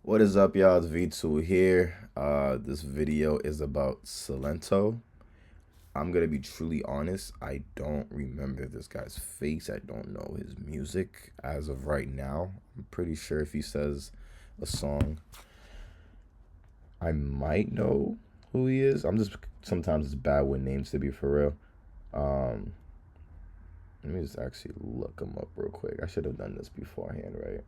What is up, y'all? It's V2 here. This video is about Silentó. I'm gonna be truly honest. I don't remember this guy's face. I don't know his music as of right now. I'm pretty sure if he says a song, I might know who he is. I'm just sometimes it's bad with names, to be for real. Let me just actually look him up real quick. I should have done this beforehand, right?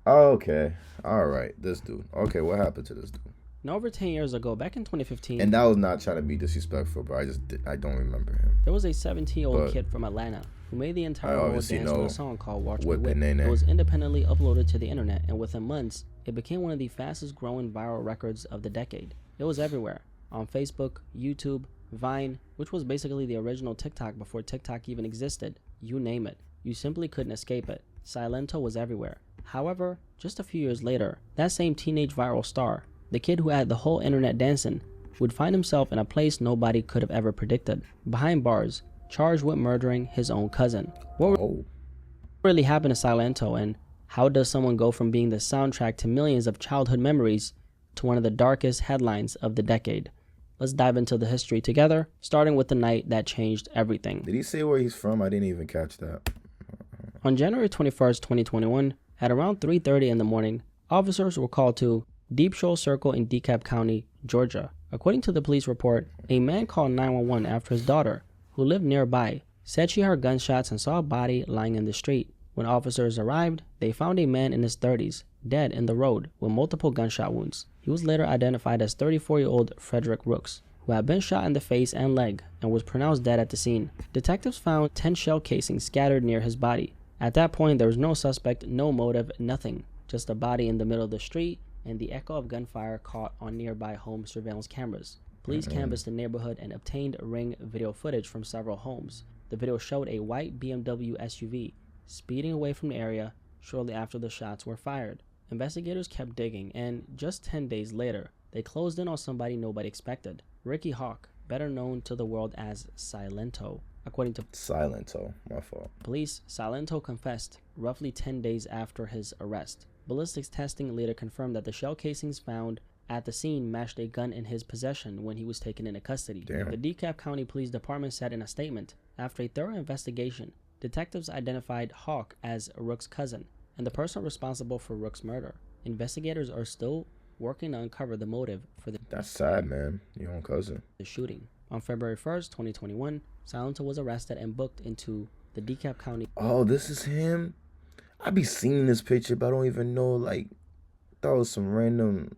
Okay. All right. This dude. Okay, what happened to this dude? Now, over 10 years ago, back in 2015, And that was not trying to be disrespectful, but I don't remember him. there was a 17-year-old But kid from Atlanta who made the I entire world obviously dance with know a song called Watch Me Whip Whip. and Nene. It was independently uploaded to the internet, and within months, it became one of the fastest growing viral records of the decade. It was everywhere, on Facebook, YouTube, Vine, which was basically the original TikTok before TikTok even existed. You name it. You simply couldn't escape it. Silentó was everywhere. However, just a few years later, that same teenage viral star, the kid who had the whole internet dancing, would find himself in a place nobody could have ever predicted, behind bars, charged with murdering his own cousin. What Oh, really happened to Silentó, and how does someone go from being the soundtrack to millions of childhood memories to one of the darkest headlines of the decade? Let's dive into the history together, starting with the night that changed everything. did he say where he's from? I didn't even catch that. On January 21st, 2021, at around 3:30 in the morning, officers were called to Deep Shoal Circle in DeKalb County, Georgia. According to the police report, a man called 911 after his daughter, who lived nearby, said she heard gunshots and saw a body lying in the street. When officers arrived, they found a man in his 30s, dead in the road with multiple gunshot wounds. He was later identified as 34-year-old Frederick Rooks, who had been shot in the face and leg and was pronounced dead at the scene. Detectives found 10 shell casings scattered near his body. At that point, there was no suspect, no motive, nothing. Just a body in the middle of the street and the echo of gunfire caught on nearby home surveillance cameras. Police canvassed the neighborhood and obtained ring video footage from several homes. The video showed a white BMW SUV speeding away from the area shortly after the shots were fired. Investigators kept digging, and just 10 days later, they closed in on somebody nobody expected. Ricky Hawk, better known to the world as Silentó. According to Silentó, my fault. police, Silentó confessed roughly 10 days after his arrest. Ballistics testing later confirmed that the shell casings found at the scene matched a gun in his possession when he was taken into custody. Damn. The DeKalb County Police Department said in a statement, after a thorough investigation, detectives identified Hawk as Rook's cousin and the person responsible for Rook's murder. Investigators are still working to uncover the motive for That's sad, man. Your own cousin. the shooting. On February 1st, 2021, Silentó was arrested and booked into the DeKalb County Oh, this is him. I be seeing this picture, but I don't even know. Like, that was some random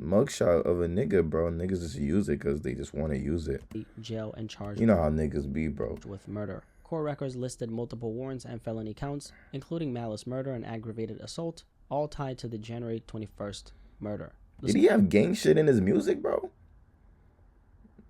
mugshot of a nigga, bro. Niggas just use it because they just want to use it. jail and charged You know how niggas be, bro. with murder. Court records listed multiple warrants and felony counts, including malice murder and aggravated assault, all tied to the January 21st murder. Did he have gang shit in his music, bro?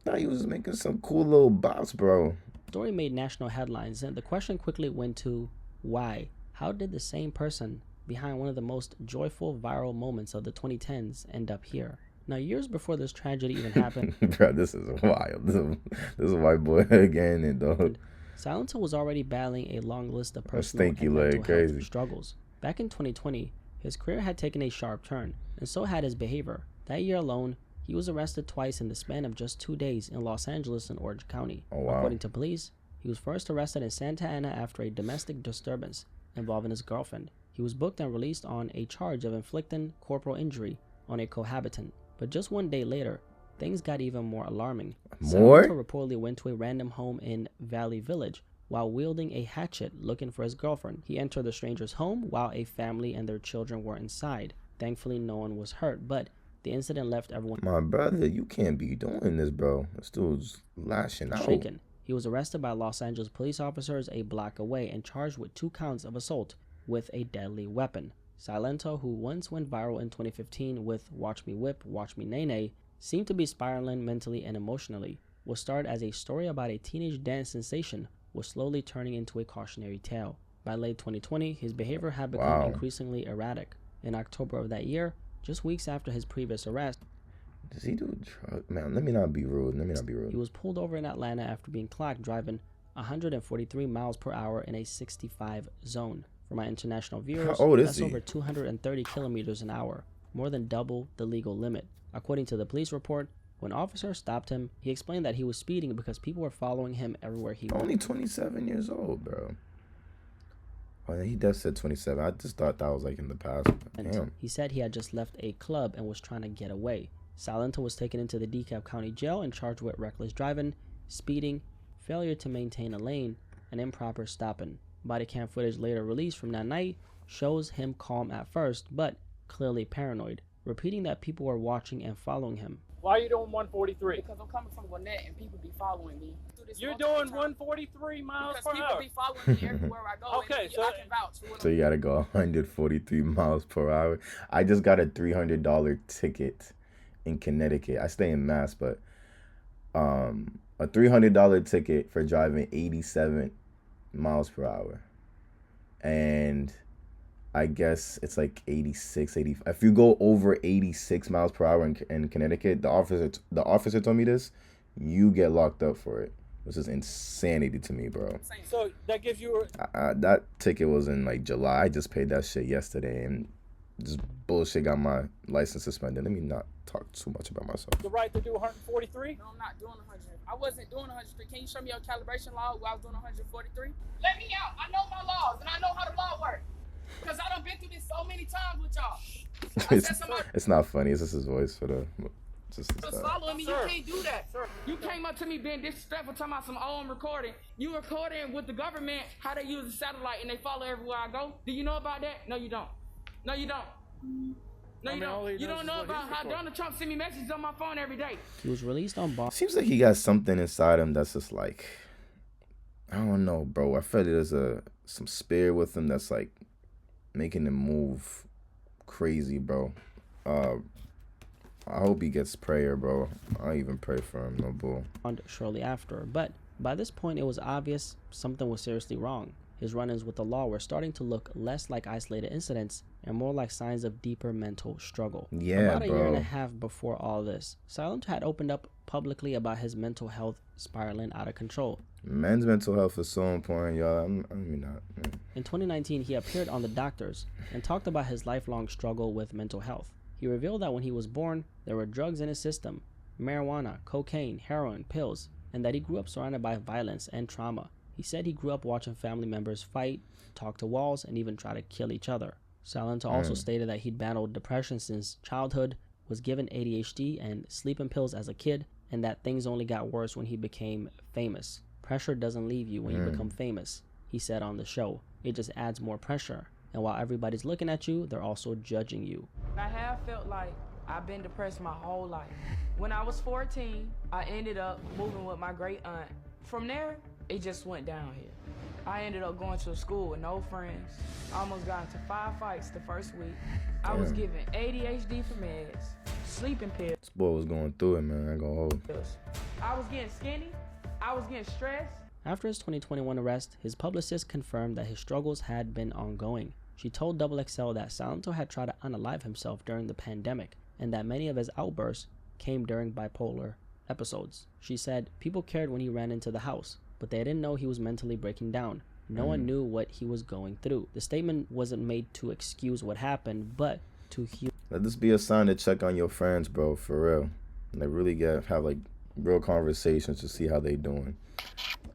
Thought he was making some cool little bops, bro. The story made national headlines, and the question quickly went to why? How did the same person behind one of the most joyful viral moments of the 2010s end up here? Now, years before this tragedy even happened, Bro, this is wild. This is white boy again, and dog. Silentó was already battling a long list of That personal stinky and leg, mental health crazy. struggles. Back in 2020, his career had taken a sharp turn, and so had his behavior. That year alone, he was arrested twice in the span of just 2 days in Los Angeles and Orange County. Oh, wow. According to police, he was first arrested in Santa Ana after a domestic disturbance involving his girlfriend. He was booked and released on a charge of inflicting corporal injury on a cohabitant. But just 1 day later, things got even more alarming. More? Silentó reportedly went to a random home in Valley Village while wielding a hatchet looking for his girlfriend. He entered the stranger's home while a family and their children were inside. Thankfully, no one was hurt, but the incident left everyone My brother, you can't be doing this, bro. This dude's lashing out. shaken. He was arrested by Los Angeles police officers a block away and charged with 2 counts of assault with a deadly weapon. Silentó, who once went viral in 2015 with Watch Me Whip, Watch Me Nene, seemed to be spiraling mentally and emotionally. What started as a story about a teenage dance sensation was slowly turning into a cautionary tale. By late 2020, his behavior had become Wow. increasingly erratic. In October of that year, just weeks after his previous arrest, Does he do drug? Man, let me not be rude. he was pulled over in Atlanta after being clocked driving 143 miles per hour in a 65 zone. For my international viewers, How old is that's he? over 230 kilometers an hour, more than double the legal limit. According to the police report, when officers stopped him, he explained that he was speeding because people were following him everywhere he went. Only 27 years old, bro. Oh, he does said 27. I just thought that was like in the past. Damn. He said he had just left a club and was trying to get away. Silentó was taken into the DeKalb County Jail and charged with reckless driving, speeding, failure to maintain a lane, and improper stopping. Body cam footage later released from that night shows him calm at first, but clearly paranoid, repeating that people were watching and following him. Why are you doing 143? Because I'm coming from Gwinnett and people be following me. You're doing 143 miles per hour? Because people be following me everywhere I go. Okay, and so I can vouch for So you gotta go 143 miles per hour. I just got a $300 ticket in Connecticut. I stay in Mass, but a $300 ticket for driving 87 miles per hour. And I guess it's like 86, 85. If you go over 86 miles per hour in Connecticut, the officer told me this, you get locked up for it. This is insanity to me, bro. So that gives you that ticket was in like July. I just paid that shit yesterday, and this bullshit got my license suspended. Let me not talk too much about myself. the right to do 143? No, I'm not doing 100. I wasn't doing 103. Can you show me your calibration law where I was doing 143? Let me out. I know my laws and I know how the law works. Because I done been through this so many times with y'all. It's not funny. It's just his voice for the. Just following me, Sir. you can't do that. Sir. You came up to me being disrespectful, talking about some I'm recording. You recording with the government how they use the satellite and they follow everywhere I go. Do you know about that? No, you don't. No, you don't. No, you don't. You don't know about how Donald Trump send me messages on my phone every day. He was released on bond. Seems like he got something inside him that's just like, I don't know, bro. I feel there's some spirit with him that's like making him move crazy, bro. I hope he gets prayer, bro. I even pray for him, no bull. Shortly after, but by this point it was obvious something was seriously wrong. His run-ins with the law were starting to look less like isolated incidents and more like signs of deeper mental struggle. Yeah, About a year and a bro. half before all this, Silentó had opened up publicly about his mental health spiraling out of control. Men's mental health is so important, y'all. In 2019, he appeared on The Doctors and talked about his lifelong struggle with mental health. He revealed that when he was born, there were drugs in his system, marijuana, cocaine, heroin, pills, and that he grew up surrounded by violence and trauma. He said he grew up watching family members fight, talk to walls, and even try to kill each other. Silentó also stated that he'd battled depression since childhood, was given ADHD and sleeping pills as a kid, and that things only got worse when he became famous. Pressure doesn't leave you when you become famous, he said on the show. It just adds more pressure. And while everybody's looking at you, they're also judging you. I have felt like I've been depressed my whole life. When I was 14, I ended up moving with my great aunt. From there, it just went downhill. I ended up going to a school with no friends. I almost got into 5 fights the first week. I was given ADHD for meds, sleeping pills. This boy was going through it, man. I ain't gonna hold. I was getting skinny. I was getting stressed. After his 2021 arrest, his publicist confirmed that his struggles had been ongoing. She told XXL that Silentó had tried to unalive himself during the pandemic and that many of his outbursts came during bipolar episodes. She said people cared when he ran into the house, but they didn't know he was mentally breaking down. No one knew what he was going through. The statement wasn't made to excuse what happened, but to Let this be a sign to check on your friends, bro, for real. Like really have like real conversations to see how they doing.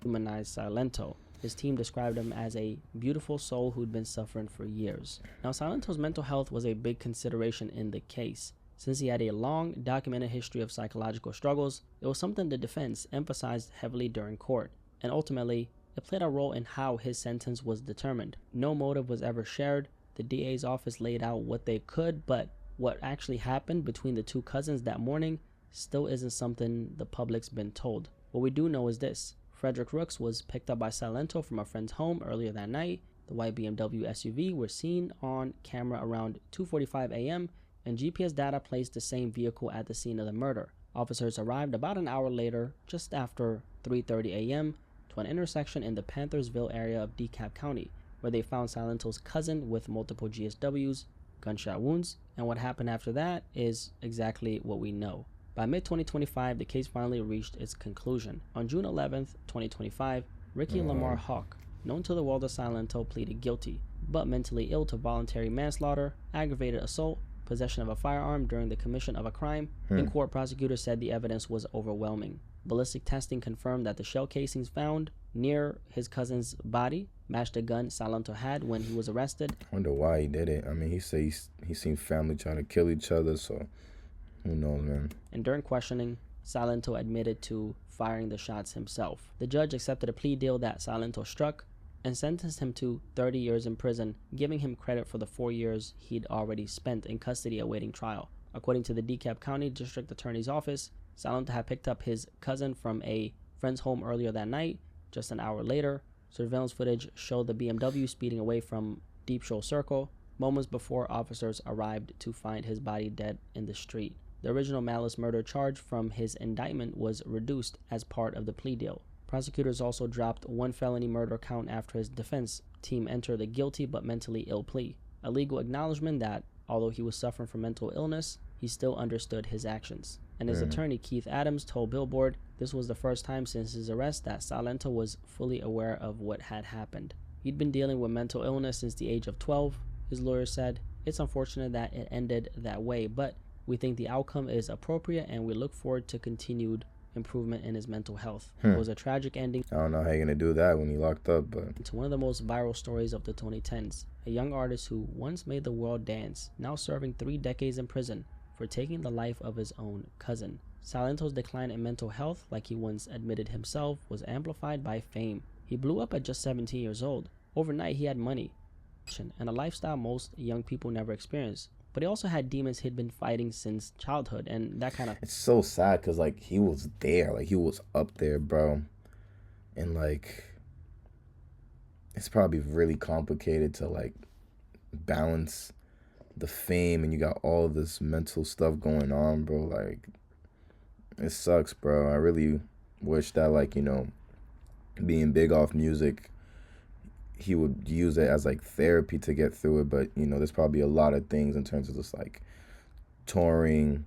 humanize Silentó. His team described him as a beautiful soul who'd been suffering for years. Now, Silentó's mental health was a big consideration in the case. Since he had a long, documented history of psychological struggles, it was something the defense emphasized heavily during court, and ultimately, it played a role in how his sentence was determined. No motive was ever shared. The DA's office laid out what they could, but what actually happened between the two cousins that morning still isn't something the public's been told. What we do know is this. Frederick Rooks was picked up by Silentó from a friend's home earlier that night. The white BMW SUV was seen on camera around 2:45 a.m., and GPS data placed the same vehicle at the scene of the murder. Officers arrived about an hour later, just after 3:30 a.m., to an intersection in the Panthersville area of DeKalb County, where they found Silentó's cousin with multiple GSWs, gunshot wounds, and what happened after that is exactly what we know. By mid-2025, the case finally reached its conclusion. On June 11th, 2025, Ricky Lamar Hawk, known to the world as Silentó, pleaded guilty. but mentally ill to voluntary manslaughter, aggravated assault, possession of a firearm during the commission of a crime. In court, prosecutors said the evidence was overwhelming. Ballistic testing confirmed that the shell casings found near his cousin's body matched a gun Silentó had when he was arrested. I wonder why he did it. I mean, he said he seen family trying to kill each other, so who knows, man. And during questioning, Silentó admitted to firing the shots himself. The judge accepted a plea deal that Silentó struck and sentenced him to 30 years in prison, giving him credit for the 4 years he'd already spent in custody awaiting trial. According to the DeKalb County District Attorney's Office, Silentó had picked up his cousin from a friend's home earlier that night. Just an hour later, surveillance footage showed the BMW speeding away from Deep Shoal Circle moments before officers arrived to find his body dead in the street. The original malice murder charge from his indictment was reduced as part of the plea deal. Prosecutors also dropped one felony murder count after his defense team entered a guilty but mentally ill plea, a legal acknowledgement that, although he was suffering from mental illness, he still understood his actions. And his attorney, Keith Adams, told Billboard this was the first time since his arrest that Silentó was fully aware of what had happened. He'd been dealing with mental illness since the age of 12, his lawyer said. It's unfortunate that it ended that way, but we think the outcome is appropriate and we look forward to continued improvement in his mental health. It was a tragic ending. I don't know how you're going to do that when you locked up, but it's one of the most viral stories of the 2010s. A young artist who once made the world dance, now serving 3 decades in prison for taking the life of his own cousin. Silentó's decline in mental health, like he once admitted himself, was amplified by fame. He blew up at just 17 years old. Overnight, he had money and a lifestyle most young people never experience. But he also had demons he'd been fighting since childhood, and that kind of... It's so sad because, like, he was there. Like, he was up there, bro. And, like, it's probably really complicated to, like, balance the fame and you got all this mental stuff going on, bro. Like, it sucks, bro. I really wish that, like, you know, being big off music, he would use it as like therapy to get through it. But, you know, there's probably a lot of things in terms of just like touring,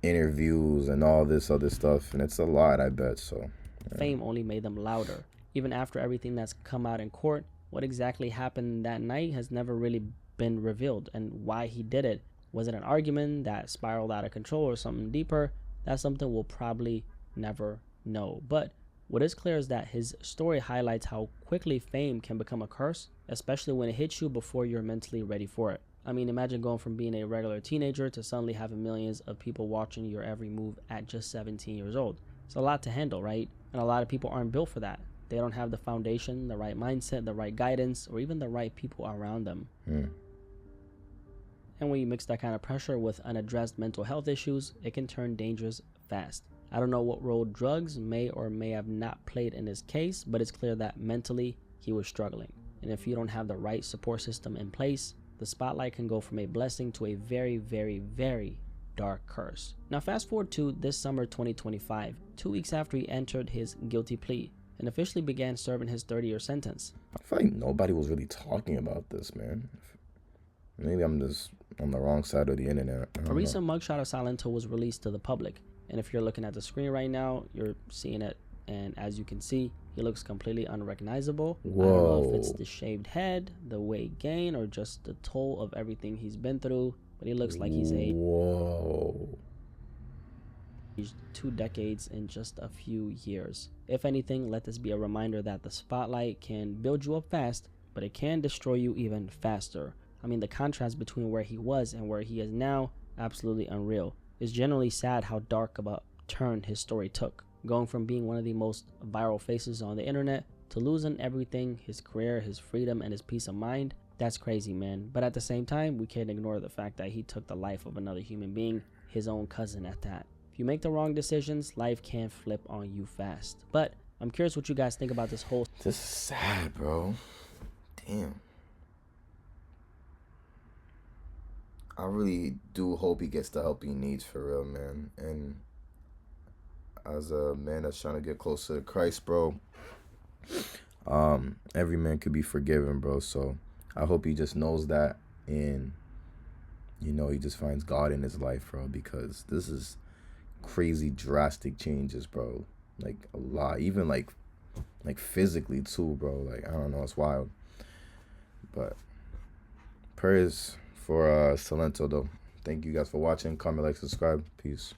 interviews, and all this other stuff. And it's a lot, I bet. So yeah. Fame only made them louder. Even after everything that's come out in court, what exactly happened that night has never really been revealed. And why he did it. Was it an argument that spiraled out of control or something deeper? That's something we'll probably never know. But what is clear is that his story highlights how quickly fame can become a curse, especially when it hits you before you're mentally ready for it. I mean, imagine going from being a regular teenager to suddenly having millions of people watching your every move at just 17 years old. It's a lot to handle, right? And a lot of people aren't built for that. They don't have the foundation, the right mindset, the right guidance, or even the right people around them. And when you mix that kind of pressure with unaddressed mental health issues, it can turn dangerous fast. I don't know what role drugs may or may have not played in his case, but it's clear that mentally he was struggling. And if you don't have the right support system in place, the spotlight can go from a blessing to a very, very, very dark curse. Now fast forward to this summer 2025, 2 weeks after he entered his guilty plea and officially began serving his 30-year sentence. I feel like nobody was really talking about this, man. Maybe I'm just on the wrong side of the internet. A recent mugshot of Silentó was released to the public. And if you're looking at the screen right now, you're seeing it. And as you can see, he looks completely unrecognizable. Whoa. I don't know if it's the shaved head, the weight gain, or just the toll of everything he's been through. But he looks like he's aged 2 decades in just a few years. If anything, let this be a reminder that the spotlight can build you up fast, but it can destroy you even faster. I mean, the contrast between where he was and where he is now, absolutely unreal. It's generally sad how dark of a turn his story took, going from being one of the most viral faces on the internet to losing everything, his career, his freedom, and his peace of mind. That's crazy, man. But at the same time, we can't ignore the fact that he took the life of another human being, his own cousin at that. If you make the wrong decisions, life can flip on you fast. But I'm curious what you guys think about this whole... This is sad, bro. Damn. I really do hope he gets the help he needs for real, man. And as a man that's trying to get closer to Christ, bro, every man could be forgiven, bro. So I hope he just knows that, and you know, he just finds God in his life, bro, because this is crazy drastic changes, bro. Like a lot, even like physically too, bro. Like, I don't know, it's wild. But prayers for Silentó though. Thank you guys for watching. Comment, like, subscribe. Peace.